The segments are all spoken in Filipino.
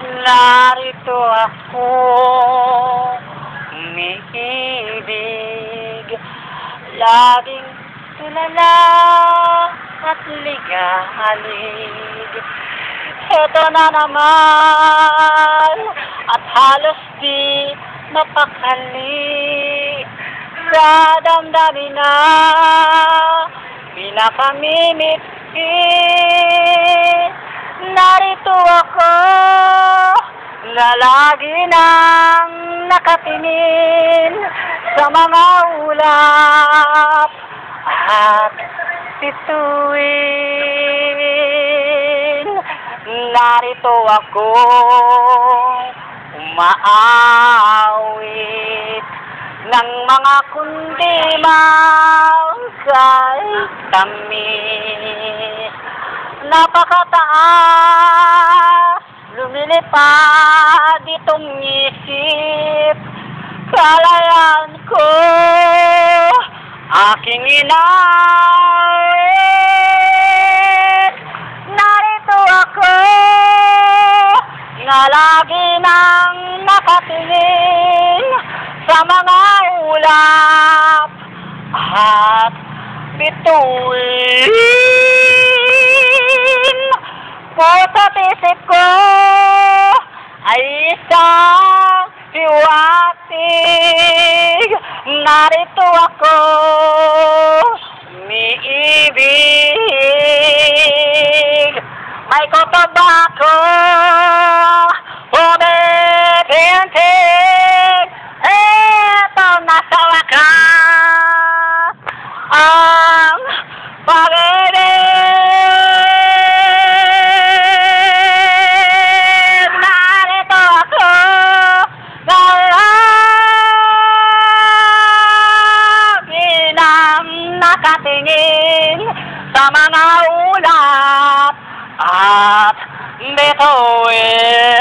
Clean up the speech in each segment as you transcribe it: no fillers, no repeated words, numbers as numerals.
Narito ako, umiibig, laging tulala at ligalig. Heto na naman, at halos di mapakali sa damdamin na pinakamimiti. Narito ako na lagi nang nakatingin sa mga ulap at bituin. Narito ako umaawit ng mga kundimang kay tamis. Napakataas, lumilipad itong isip. Kalayaan ko, aking inawit. Narito ako, na lagi nang nakatingin sa mga ulap at bituin. Puso't isip ko ay isang hiwatig. Narito ako, umiibig. May kutob ako, umitintig. Eto na sa wakas ang pag-ibig. Nakatingin sa mga ulap at bituin.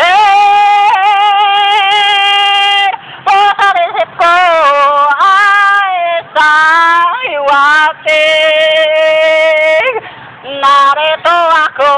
Puso't isip ko ay isang hiwatig. Narito ako,